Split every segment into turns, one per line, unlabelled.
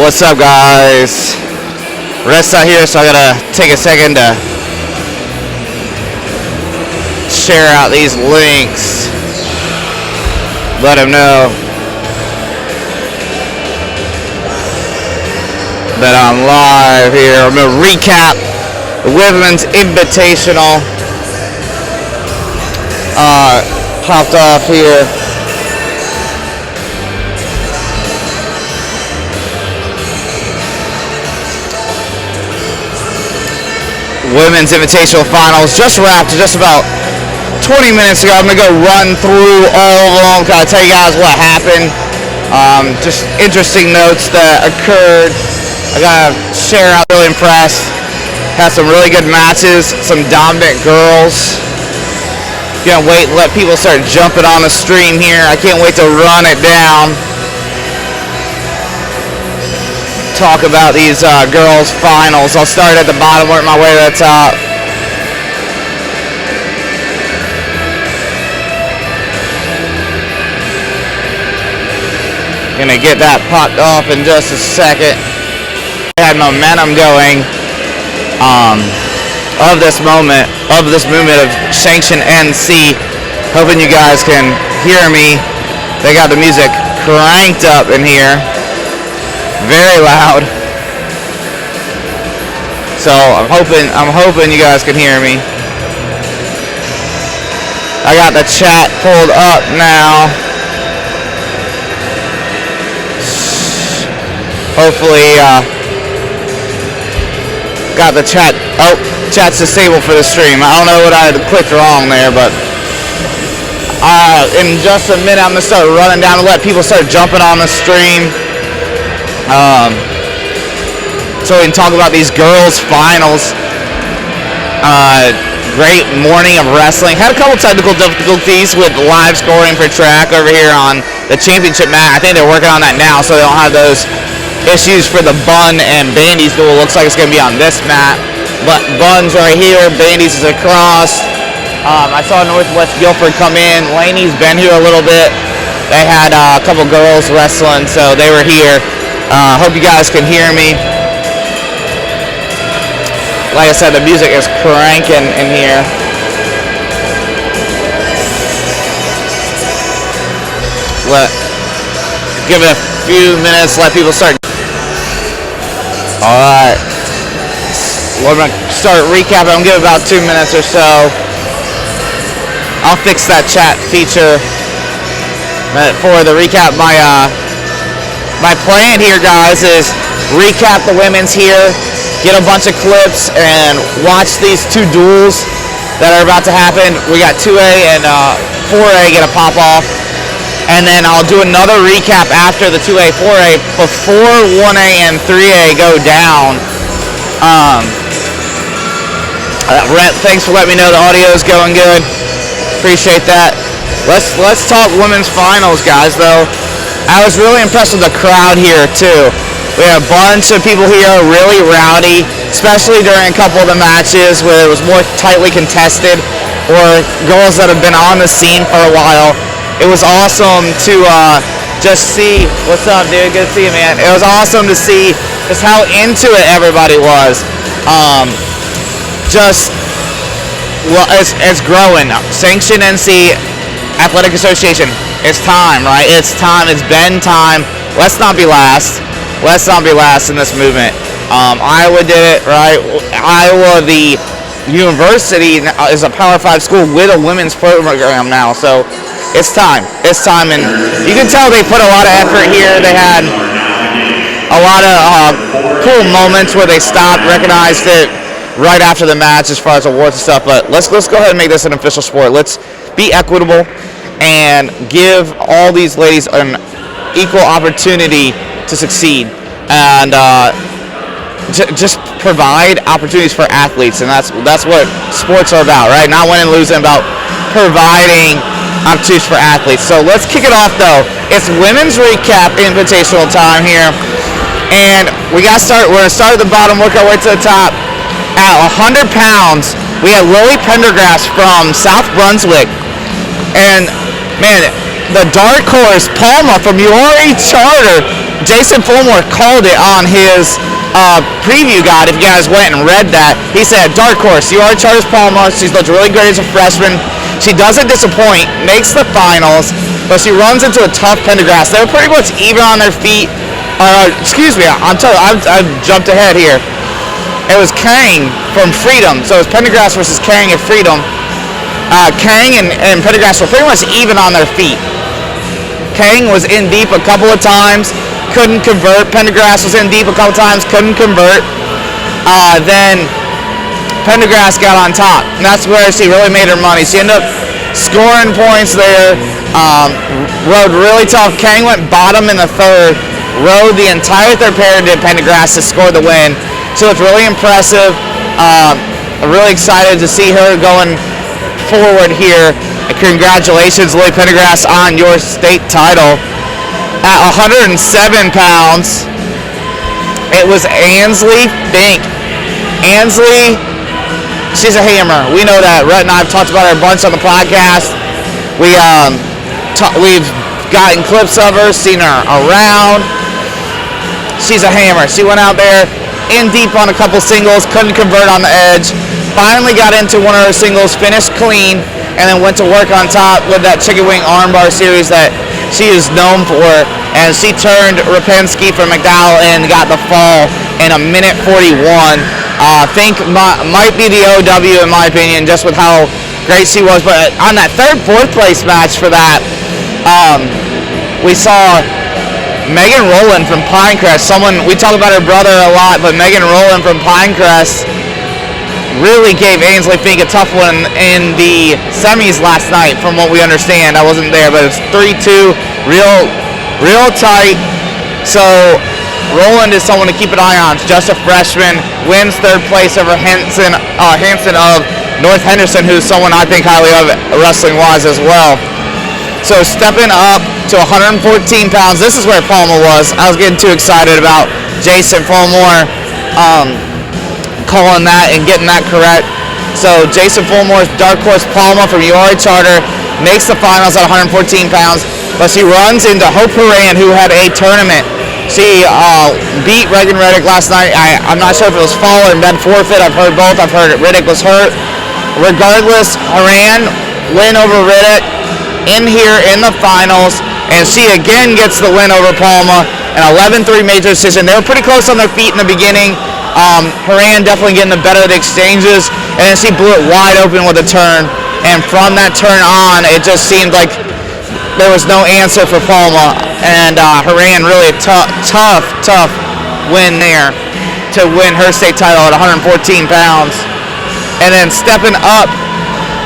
What's up, guys? Rest out here, so I gotta take a second to share out these links. Let them know that I'm live here. I'm gonna recap the Women's Invitational. Popped off here. Women's Invitational Finals just wrapped just about 20 minutes ago. I'm going to go run through all of them, kind of tell you guys what happened. Just interesting notes that occurred. I got to share out, really impressed. Had some really good matches, some dominant girls. Can't wait to let people start jumping on the stream here. I can't wait to run it down. Talk about these girls finals. I'll start at the bottom, work my way to the top. Gonna get that popped off in just a second. I had momentum going of this movement of Sanction NC. Hoping you guys can hear me. They got the music cranked up in here. Very loud. So I'm hoping you guys can hear me. I got the chat pulled up now. Hopefully got the chat. Oh, chat's disabled for the stream. I don't know what I clicked wrong there, but in just a minute I'm gonna start running down and let people start jumping on the stream. So we can talk about these girls finals. Great morning of wrestling. Had a couple technical difficulties with live scoring for track over here on the championship mat. I think they're working on that now, so they don't have those issues for the Bun and Bandies duel. Looks like it's going to be on this mat. But Bun's right here, Bandies is across. I saw Northwest Guilford come in. Laney's been here a little bit. They had a couple girls wrestling, so they were here. Hope you guys can hear me. Like I said, the music is cranking in here. Give it a few minutes, let people start. Alright. We're going to start recapping. I'm going to give it about 2 minutes or so. I'll fix that chat feature for the recap. My plan here, guys, is recap the women's here, get a bunch of clips, and watch these two duels that are about to happen. We got 2A and 4A gonna pop off, and then I'll do another recap after the 2A, 4A before 1A and 3A go down. Rhett, thanks for letting me know the audio is going good. Appreciate that. Let's talk women's finals, guys. Though I was really impressed with the crowd here too. We had a bunch of people here, really rowdy, especially during a couple of the matches where it was more tightly contested, or girls that have been on the scene for a while. It was awesome to just see. What's up, dude? Good to see you, man. It was awesome to see just how into it everybody was. Well, it's growing. Sanction NC Athletic Association. It's time, right? It's time. It's been time. Let's not be last. Let's not be last in this movement. Iowa did it, right? Iowa, the university, is a Power 5 school with a women's program now. So it's time. It's time. And you can tell they put a lot of effort here. They had a lot of cool moments where they stopped, recognized it right after the match as far as awards and stuff. But let's go ahead and make this an official sport. Let's be equitable and give all these ladies an equal opportunity to succeed, and just provide opportunities for athletes. And that's what sports are about, right? Not winning and losing, about providing opportunities for athletes. So let's kick it off though. It's women's recap invitational time here, and we're gonna start at the bottom, work our way to the top. At 100 pounds, we had Lily Pendergrass from South Brunswick. And, man, the dark horse, Palma from Uori Charter, Jason Fulmore called it on his preview guide. If you guys went and read that, he said, dark horse, UR Charters Palma. She's looked really great as a freshman. She doesn't disappoint, makes the finals, but she runs into a tough Pendergrass. They were pretty much even on their feet. Excuse me, I jumped ahead here. It was Kang from Freedom, so it was Pendergrass versus Kang at Freedom. Kang and Pendergrass were pretty much even on their feet. Kang was in deep a couple of times, couldn't convert. Pendergrass was in deep a couple of times, couldn't convert. Then Pendergrass got on top, and that's where she really made her money. She ended up scoring points there, rode really tough. Kang went bottom in the third, rode the entire third period to Pendergrass to score the win. She looked really impressive. Really excited to see her going forward here. Congratulations, Lily Pendergrass, on your state title. At 107 pounds, it was Ansley Fink. Ansley, she's a hammer. We know that. Rhett and I have talked about her a bunch on the podcast. We've gotten clips of her, seen her around. She's a hammer. She went out there in deep on a couple singles, couldn't convert on the edge. Finally got into one of her singles, finished clean, and then went to work on top with that chicken wing armbar series that she is known for. And she turned Rapinski from McDowell and got the fall in a minute 41. Fink might be the OW in my opinion, just with how great she was. But on that third, fourth place match for that, we saw Megan Rowland from Pinecrest. We talk about her brother a lot, but Megan Rowland from Pinecrest really gave Ansley Fink a tough one in the semis last night, from what we understand. I wasn't there, but it's 3-2, real tight. So Rowland is someone to keep an eye on. Just a freshman, wins third place over Hanson of North Henderson, who's someone I think highly of wrestling-wise as well. So stepping up to 114 pounds, this is where Palma was. I was getting too excited about Jason Fulmore calling that and getting that correct. So Jason Fulmore's dark horse Palma from URI Charter makes the finals at 114 pounds, but she runs into Hope Horan, who had a tournament. She beat Reagan Riddick last night. I'm not sure if it was fall or med forfeit. I've heard both. I've heard Riddick was hurt. Regardless, Horan win over Riddick in here in the finals, and she again gets the win over Palma, an 11-3 major decision. They were pretty close on their feet in the beginning. Horan definitely getting the better of the exchanges, and then she blew it wide open with a turn, and from that turn on, it just seemed like there was no answer for Palma, and Horan really a tough win there to win her state title at 114 pounds. And then stepping up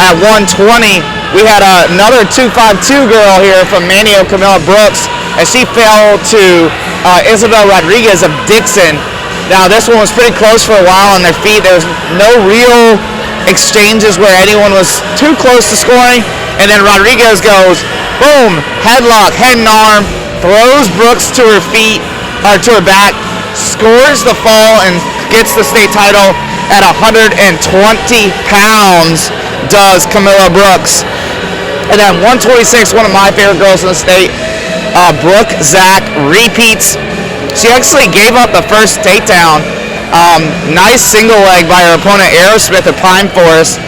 at 120, we had another 252 girl here from Manio, Camilla Brooks, and she fell to Isabel Rodriguez of Dixon. Now this one was pretty close for a while on their feet. There was no real exchanges where anyone was too close to scoring, and then Rodriguez goes, boom, headlock, head and arm, throws Brooks to her feet, or to her back, scores the fall, and gets the state title at 120 pounds, does Camilla Brooks. And then 126, one of my favorite girls in the state, Brooke Zach, repeats. She actually gave up the first takedown. Nice single leg by her opponent, Aerosmith of Pine Forest.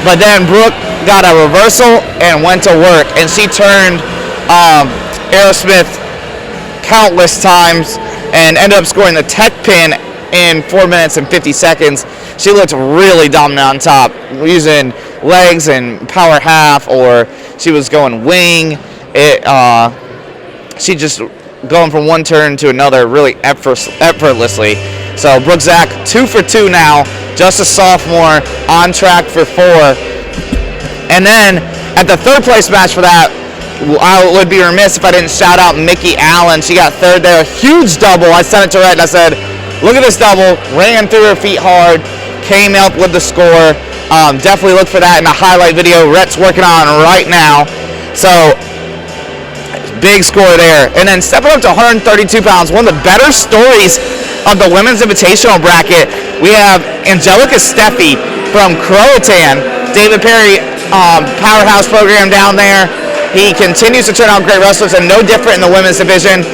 But then Brooke got a reversal and went to work. And she turned Aerosmith countless times and ended up scoring the tech pin in 4 minutes and 50 seconds. She looked really dominant on top, using legs and power half, or she was going wing. She just going from one turn to another really effortlessly. So Brooke Zach, 2 for 2 now, just a sophomore, on track for 4. And then at the third place match for that, I would be remiss if I didn't shout out Mickey Allen. She got third there, a huge double. I sent it to Rhett and I said, look at this double, ran through her feet hard, came up with the score. Definitely look for that in the highlight video Rhett's working on right now. So big score there. And then stepping up to 132 pounds, one of the better stories of the women's invitational bracket, we have Angelica Steffi from Croatan, David Perry powerhouse program down there. He continues to turn out great wrestlers, and no different in the women's division.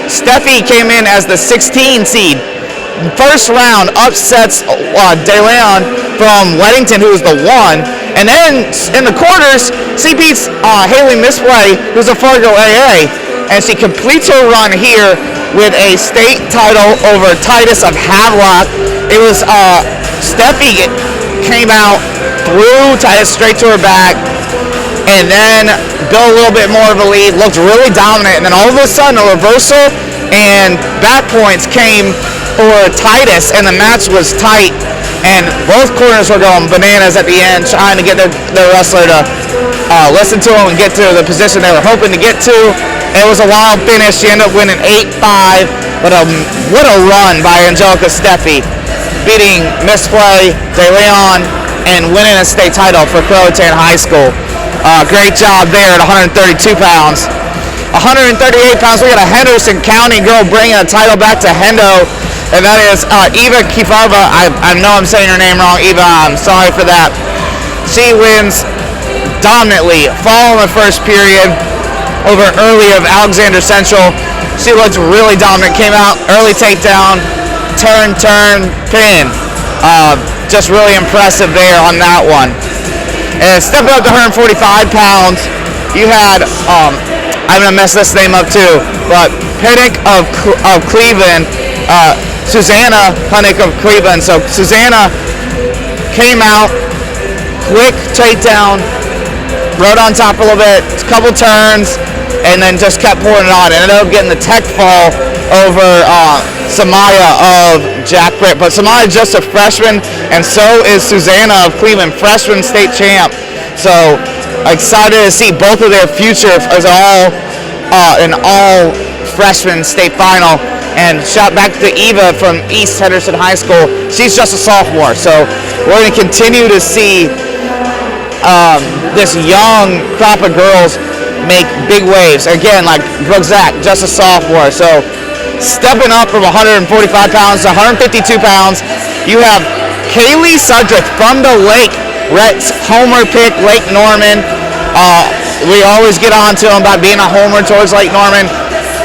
Steffi came in as the 16 seed. First round upsets De Leon from Weddington, who was the 1. And then in the quarters, she beats Haley Misplay, who's a Fargo AA. And she completes her run here with a state title over Titus of Havelock. It was Steffi came out, threw Titus straight to her back, and then built a little bit more of a lead, looked really dominant, and then all of a sudden a reversal and back points came for Titus, and the match was tight, and both corners were going bananas at the end, trying to get their wrestler to listen to them and get to the position they were hoping to get to. It was a wild finish. She ended up winning 8-5, but what a run by Angelica Steffi, beating Misplay, De Leon, and winning a state title for Croatan High School. Great job there at 132 pounds. 138 pounds, we got a Henderson County girl bringing a title back to Hendo, and that is Eva Kifava. I know I'm saying her name wrong, Eva, I'm sorry for that. She wins dominantly, fall in the first period over early of Alexander Central. She looked really dominant, came out, early takedown, turn, pin. Just really impressive there on that one. And stepping up to 145 pounds, you had, I'm going to mess this name up too, but Penick of Cleveland, Susanna Penick of Cleveland. So Susanna came out, quick takedown, rode on top a little bit, a couple turns, and then just kept pouring it on. Ended up getting the tech fall over Samaya of Jack Britt. But Samaya is just a freshman, and so is Susanna of Cleveland, freshman state champ. So excited to see both of their future as an all freshman state final. And shout back to Eva from East Henderson High School. She's just a sophomore, so we're going to continue to see this young crop of girls make big waves. Again, like Brooke Zach, just a sophomore. So stepping up from 145 pounds to 152 pounds, you have Kaylee Sudrick from the Lake. Rhett's homer pick, Lake Norman. We always get on to him about being a homer towards Lake Norman,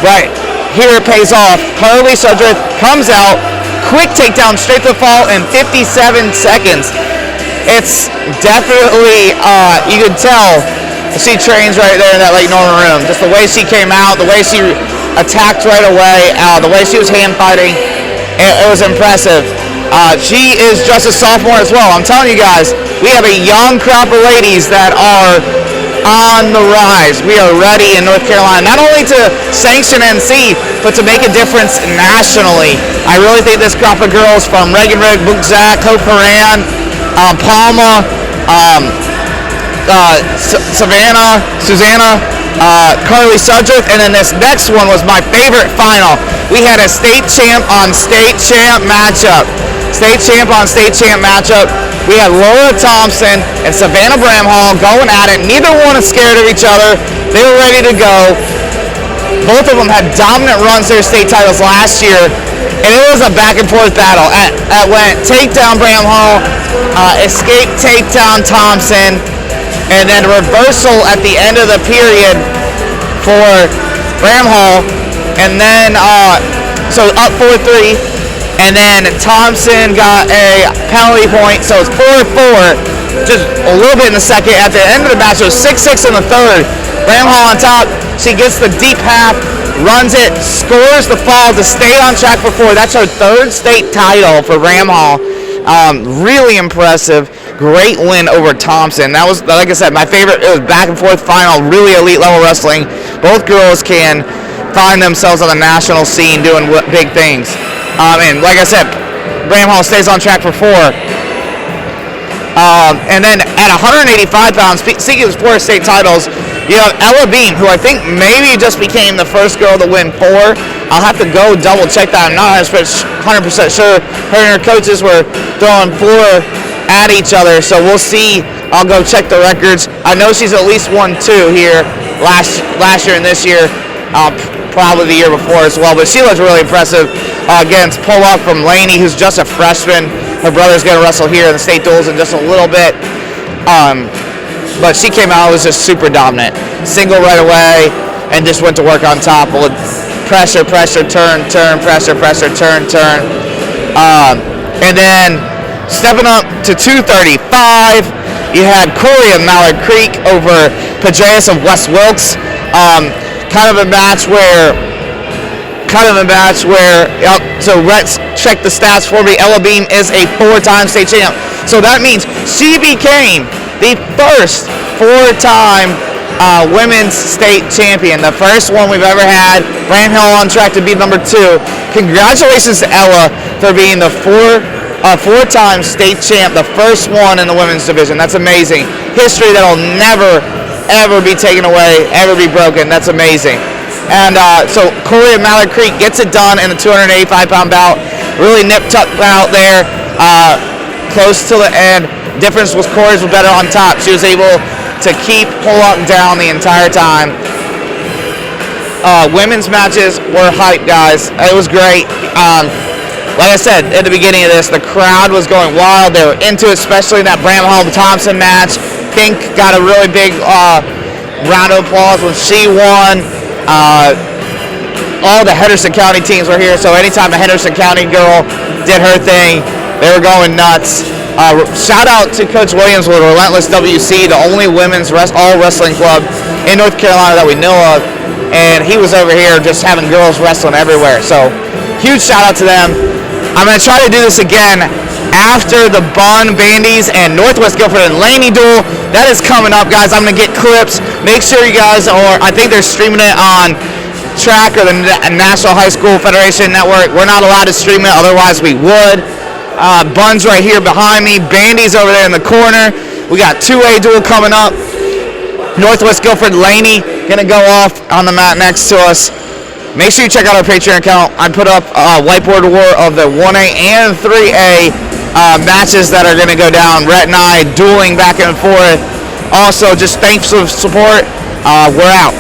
but here it pays off. Carly Sudrick comes out, quick takedown, straight to the fall in 57 seconds. It's definitely, you could tell she trains right there in that Lake Norman room. Just the way she came out, the way she attacked right away, the way she was hand fighting, it was impressive. She is just a sophomore as well. I'm telling you guys, we have a young crop of ladies that are on the rise. We are ready in North Carolina, not only to sanction NC, but to make a difference nationally. I really think this crop of girls from Regenrick, Bukzak, Hope Horan, Palma, Savannah, Susanna, Carly Sudrick, and then this next one was my favorite final. We had a state champ on state champ matchup. State champ on state champ matchup. We had Laura Thompson and Savannah Bramhall going at it. Neither one is scared of each other. They were ready to go. Both of them had dominant runs to their state titles last year, and it was a back and forth battle. It went takedown Bramhall, escape takedown Thompson, and then reversal at the end of the period for Bramhall, and then so up 4-3, and then Thompson got a penalty point, so it's 4-4, just a little bit in the second. At the end of the match, it was 6-6 in the third. Bramhall on top. She gets the deep half, runs it, scores the fall to stay on track for 4. That's her third state title for Bramhall. Really impressive. Great win over Thompson. That was, like I said, my favorite. It was back and forth final, really elite level wrestling. Both girls can find themselves on the national scene doing big things. And like I said, Bramhall stays on track for 4. And then at 185 pounds, speaking of 4 state titles, you have Ella Beam, who I think maybe just became the first girl to win 4. I'll have to go double check that. I'm not 100% sure. Her and her coaches were throwing 4 at each other, so we'll see. I'll go check the records. I know she's at least won 2 here last year and this year, probably the year before as well. But she looks really impressive against Pollock from Laney, who's just a freshman. Her brother's going to wrestle here in the state duels in just a little bit. But she came out, was just super dominant. Single right away, and just went to work on top. pressure, turn, pressure, turn. And then stepping up to 235, you had Corey of Mallard Creek over Padraeus of West Wilkes. Kind of a match where, so let's check the stats for me. Ella Beam is a 4-time state champ. So that means she became the first 4-time women's state champion, the first one we've ever had. Brand Hill on track to be number 2. Congratulations to Ella for being the 4-time state champ, the first one in the women's division. That's amazing. History that'll never, ever be taken away, ever be broken. That's amazing. And so Corey of Mallard Creek gets it done in the 285-pound bout. Really nip-tuck bout there, close to the end. Difference was Corey's was better on top. She was able to keep Pollock down the entire time. Women's matches were hype, guys. It was great. Like I said at the beginning of this, the crowd was going wild. They were into it, especially in that Bramhall-Thompson match. Pink got a really big round of applause when she won. All the Henderson County teams were here, so anytime a Henderson County girl did her thing, they were going nuts. Shout out to Coach Williams with Relentless WC, the only women's all wrestling club in North Carolina that we know of, and he was over here just having girls wrestling everywhere. So huge shout out to them. I'm going to try to do this again after the Bun Bandies and Northwest Guilford and Laney duel. That is coming up, guys. I'm going to get clips. Make sure you guys I think they're streaming it on Track or the National High School Federation Network. We're not allowed to stream it, otherwise we would. Bun's right here behind me. Bandies over there in the corner. We got 2A duel coming up. Northwest Guilford Laney going to go off on the mat next to us. Make sure you check out our Patreon account. I put up a whiteboard war of the 1A and 3A matches that are going to go down. Rhett and I dueling back and forth. Also, just thanks for the support. We're out.